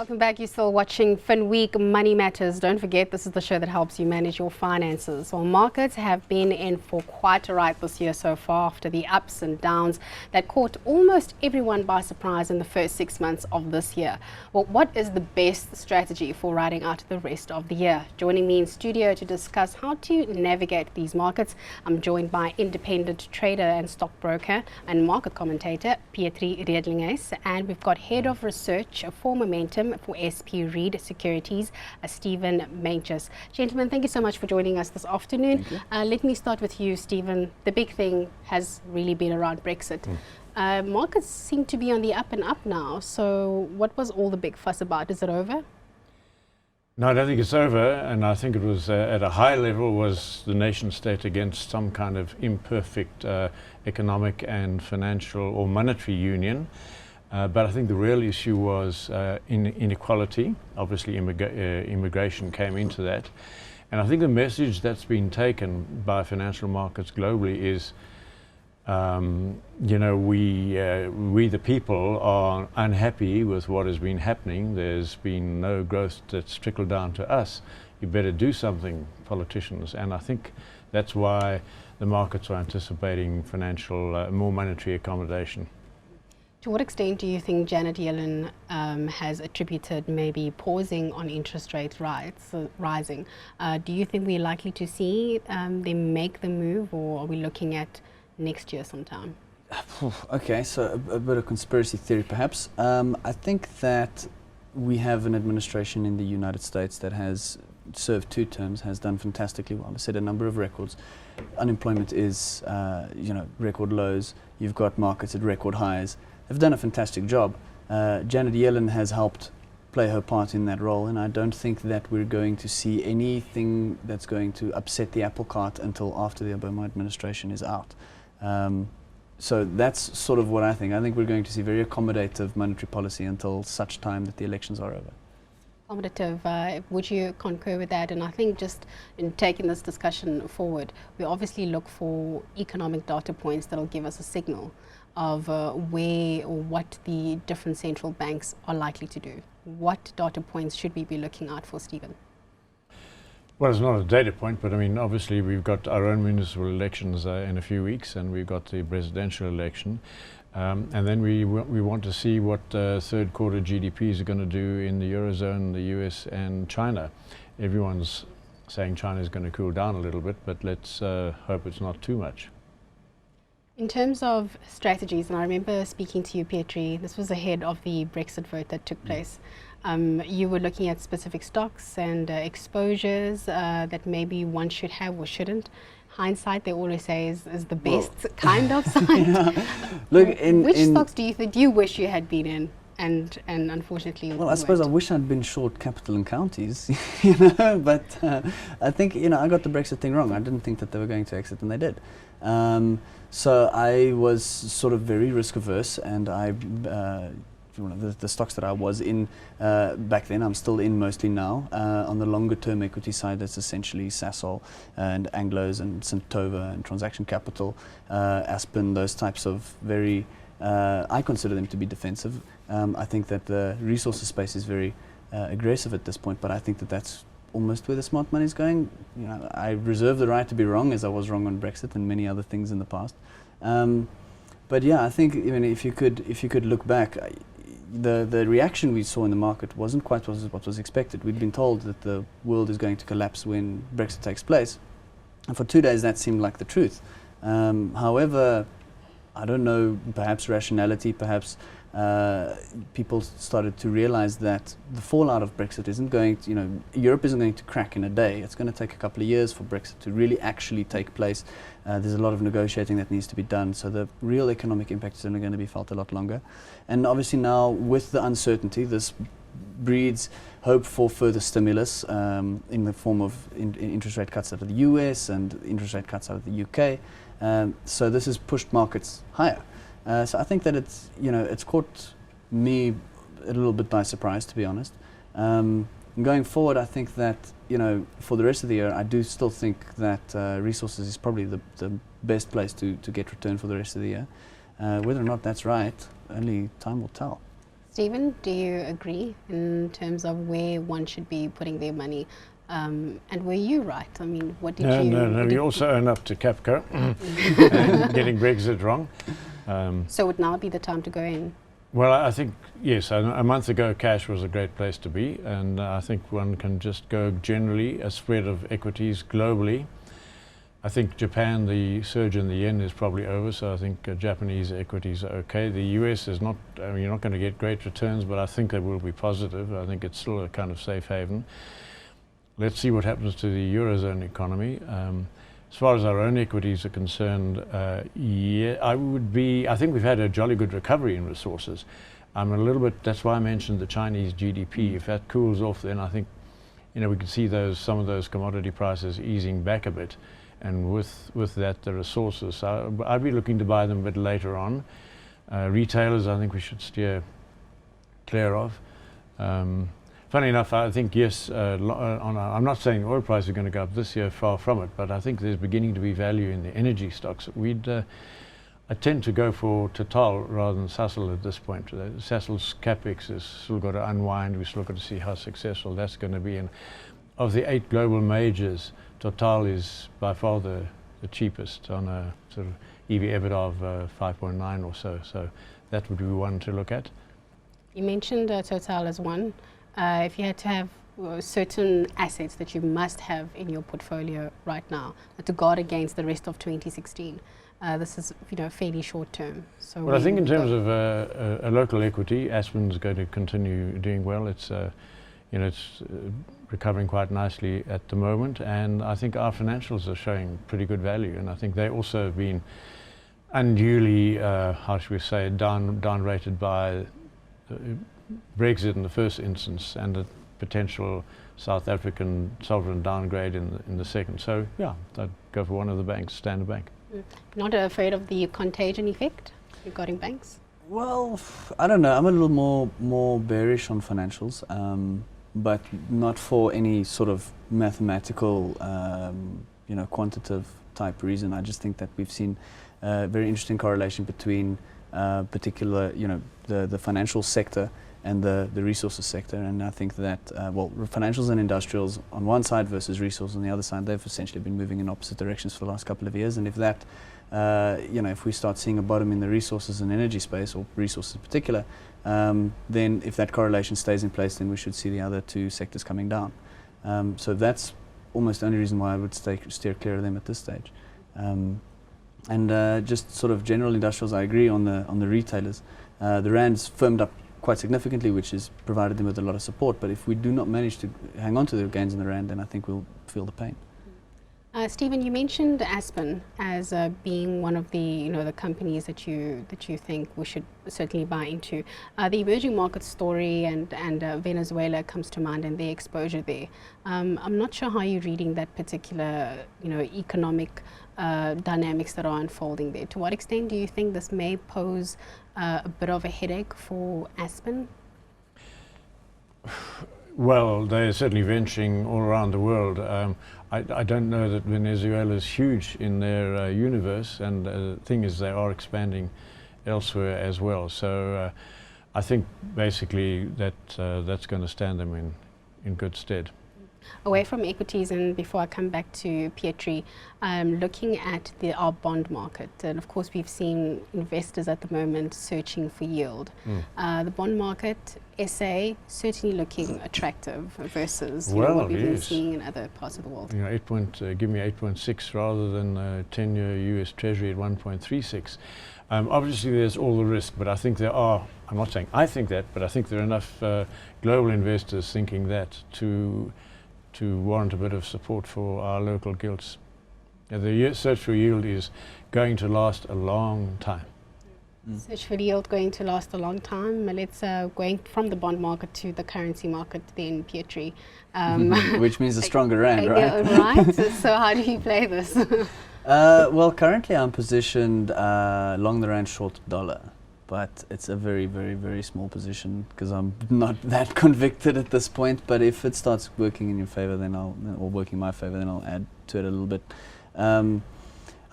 Welcome back. You're still watching Finweek Money Matters. Don't forget, this is the show that helps you manage your finances. Well, markets have been in for quite a ride this year so far after the ups and downs that caught almost everyone by surprise in the first 6 months of this year. Well, what is the best strategy for riding out the rest of the year? Joining me in studio to discuss how to navigate these markets, I'm joined by independent trader and stockbroker and market commentator Pietri Riedlinghuys, and we've got head of research for Momentum for SP Reed Securities, Stephen Manches. Gentlemen, thank you so much for joining us this afternoon. Let me start with you, Stephen. The big thing has really been around Brexit. Markets seem to be on the up and up now. So what was all the big fuss about? Is it over? No, I don't think it's over, and I think it was at a high level was the nation state against some kind of imperfect economic and financial or monetary union. But I think the real issue was inequality. Obviously, immigration came into that. And I think the message that's been taken by financial markets globally is, you know, we the people are unhappy with what has been happening. There's been no growth that's trickled down to us. You better do something, politicians. And I think that's why the markets are anticipating more monetary accommodation. To what extent do you think Janet Yellen has attributed maybe pausing on interest rates rising? Do you think we're likely to see them make the move, or are we looking at next year sometime? Okay, so a bit of conspiracy theory perhaps. I think that we have an administration in the United States that has served 2 terms, has done fantastically well, has set a number of records. Unemployment is, record lows. You've got markets at record highs. They've done a fantastic job. Janet Yellen has helped play her part in that role, and I don't think that we're going to see anything that's going to upset the apple cart until after the Obama administration is out. So that's sort of what I think. I think we're going to see very accommodative monetary policy until such time that the elections are over. Accommodative, would you concur with that? And I think just in taking this discussion forward, we obviously look for economic data points that will give us a signal of where or what the different central banks are likely to do. What data points should we be looking out for, Stephen? Well, it's not a data point, but I mean, obviously we've got our own municipal elections in a few weeks, and we've got the presidential election. And then we want to see what third quarter GDPs are going to do in the Eurozone, the US and China. Everyone's saying China is going to cool down a little bit, but let's hope it's not too much. In terms of strategies, and I remember speaking to you, Pietri, this was ahead of the Brexit vote that took place. You were looking at specific stocks and exposures that maybe one should have or shouldn't. Hindsight, they always say, is the best kind of side. Look, which stocks do you wish you had been in? And unfortunately, well, I suppose I wish I'd been short capital and counties, but I think, I got the Brexit thing wrong. I didn't think that they were going to exit, and they did. So I was sort of very risk averse, and the stocks that I was in back then, I'm still in mostly now. On the longer term equity side, that's essentially Sasol and Anglos and Sintova and Transaction Capital, Aspen, those types of very, I consider them to be defensive. I think that the resources space is very aggressive at this point, but I think that that's almost where the smart money is going. I reserve the right to be wrong, as I was wrong on Brexit and many other things in the past. But yeah, I think if you could look back, the reaction we saw in the market wasn't quite what was expected. We'd been told that the world is going to collapse when Brexit takes place, and for 2 days that seemed like the truth. However, I don't know, perhaps rationality, perhaps people started to realize that the fallout of Brexit isn't going to, Europe isn't going to crack in a day. It's going to take a couple of years for Brexit to really actually take place. There's a lot of negotiating that needs to be done, so the real economic impact is only going to be felt a lot longer. And obviously now, with the uncertainty, this breeds hope for further stimulus in the form of interest rate cuts out of the US and interest rate cuts out of the UK. So this has pushed markets higher. So I think that it's caught me a little bit by surprise, to be honest. Going forward, I think that, for the rest of the year, I do still think that resources is probably the best place to get return for the rest of the year. Whether or not that's right, only time will tell. Stephen, do you agree in terms of where one should be putting their money? And were you right? I mean, what did you... No, you also own up to Capco and getting Brexit wrong. So would now be the time to go in? Well, I think, yes, a month ago cash was a great place to be, and I think one can just go generally a spread of equities globally. I think Japan, the surge in the yen is probably over, so I think Japanese equities are okay. The US is not, I mean, you're not going to get great returns, but I think they will be positive. I think it's still a kind of safe haven. Let's see what happens to the Eurozone economy. As far as our own equities are concerned, yeah, I think we've had a jolly good recovery in resources. I'm a little bit, that's why I mentioned the Chinese GDP. If that cools off, then I think, you know, we can see some of those commodity prices easing back a bit. And with that, the resources. So I'd be looking to buy them a bit later on. Retailers, I think we should steer clear of. Funny enough, I think, yes, I'm not saying oil prices are going to go up this year, far from it, but I think there's beginning to be value in the energy stocks. I tend to go for Total rather than Sasol at this point. Sasol's capex has still got to unwind. We've still got to see how successful that's going to be. And of the 8 global majors, Total is by far the cheapest on a sort of EV/EBITDA of 5.9 or so. So that would be one to look at. You mentioned Total as one. If you had to have certain assets that you must have in your portfolio right now to guard against the rest of 2016, this is, you know, fairly short term. So well, I think in terms of a local equity, Aspen's going to continue doing well. It's you know, it's recovering quite nicely at the moment, and I think our financials are showing pretty good value, and I think they also have been unduly, how should we say, down-rated by Brexit in the first instance and the potential South African sovereign downgrade in the second. So yeah, I'd go for one of the banks, Standard Bank. Not afraid of the contagion effect regarding banks? Well, I don't know. I'm a little more bearish on financials, but not for any sort of mathematical, you know, quantitative type reason. I just think that we've seen a very interesting correlation between particular, you know, the financial sector and the resources sector, and I think that well, financials and industrials on one side versus resources on the other side, they've essentially been moving in opposite directions for the last couple of years. And if that, you know, if we start seeing a bottom in the resources and energy space, or resources in particular, then if that correlation stays in place, then we should see the other two sectors coming down. So that's almost the only reason why I would steer clear of them at this stage. And just sort of general industrials, I agree on the retailers. The rand's firmed up quite significantly, which has provided them with a lot of support. But if we do not manage to hang on to the gains in the rand, then I think we'll feel the pain. Stephen, you mentioned Aspen as being one of the, you know, the companies that you think we should certainly buy into. The emerging market story and Venezuela comes to mind, and their exposure there. I'm not sure how you're reading that particular, you know, economic dynamics that are unfolding there. To what extent do you think this may pose a bit of a headache for Aspen? Well, they're certainly venturing all around the world. I don't know that Venezuela is huge in their universe, and the thing is they are expanding elsewhere as well. So I think basically that that's going to stand them in good stead. Away from equities, and before I come back to Pietri, looking at our bond market, and of course we've seen investors at the moment searching for yield. The bond market, SA, certainly looking attractive versus what we've been seeing in other parts of the world. You know, give me 8.6 rather than 10-year US Treasury at 1.36. Obviously there's all the risk, but I think there are, I'm not saying I think that, but I think there are enough global investors thinking that to warrant a bit of support for our local gilts. The search for yield is going to last a long time. Search for yield going to last a long time. Let's going from the bond market to the currency market then, Pietri. Which means a stronger rand, right? Yeah, right. So how do you play this? Well, currently I'm positioned long the rand, short dollar. But it's a very, very, very small position because I'm not that convicted at this point. But if it starts working in your favor, then or working in my favor, then I'll add to it a little bit.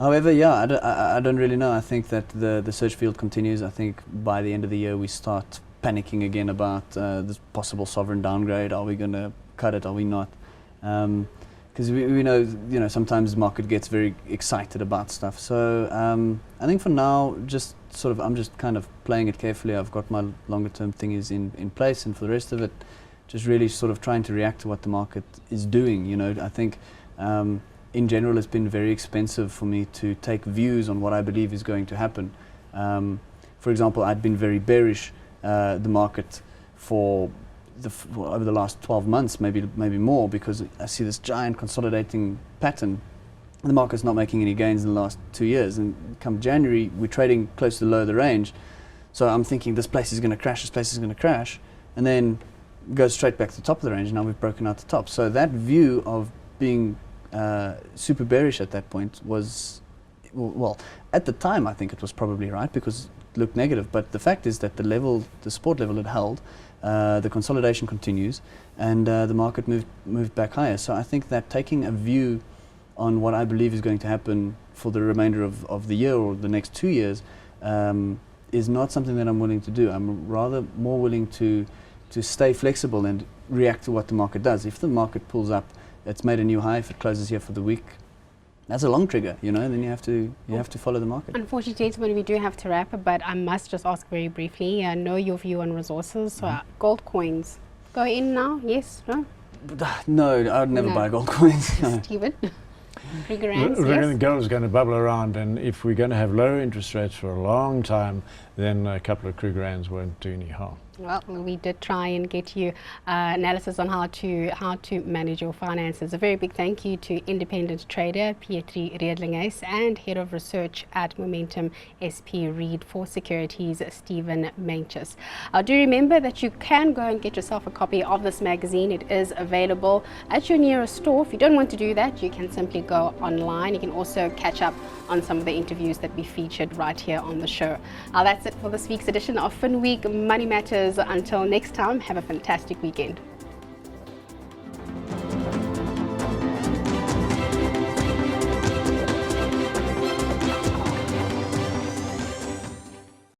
However, yeah, I don't really know. I think that the search field continues. I think by the end of the year we start panicking again about this possible sovereign downgrade. Are we going to cut it? Are we not? Because we know, sometimes the market gets very excited about stuff. So I think for now, I'm just kind of playing it carefully. I've got my longer term thing is in place, and for the rest of it, just really sort of trying to react to what the market is doing. I think in general, it's been very expensive for me to take views on what I believe is going to happen. For example, I'd been very bearish the market for over the last 12 months, maybe more, because I see this giant consolidating pattern. The market's not making any gains in the last 2 years, and come January, we're trading close to the low of the range. So I'm thinking this place is going to crash, this place is going to crash, and then goes straight back to the top of the range. Now we've broken out the top. So that view of being super bearish at that point was, well, at the time I think it was probably right because it looked negative, but the fact is that the support level had held, the consolidation continues, and the market moved back higher. So I think that taking a view on what I believe is going to happen for the remainder of the year or the next 2 years is not something that I'm willing to do. I'm rather more willing to stay flexible and react to what the market does. If the market pulls up, it's made a new high. If it closes here for the week, that's a long trigger, then you have to follow the market. Unfortunately, gentlemen, we do have to wrap, but I must just ask very briefly, know your view on resources. So gold coins, go in now, yes, no? No, I would never buy gold coins. No. Stephen? I think gold is going to bubble around, and if we're going to have low interest rates for a long time, then a couple of Krugerrands won't do any harm. Well, we did try and get you analysis on how to manage your finances. A very big thank you to independent trader Pietri Riedlinges and head of research at Momentum SP Read for Securities, Stephen Meintjes. Do remember that you can go and get yourself a copy of this magazine. It is available at your nearest store. If you don't want to do that, you can simply go online. You can also catch up on some of the interviews that we featured right here on the show. That's it for this week's edition of Finweek Money Matters. Until next time, have a fantastic weekend.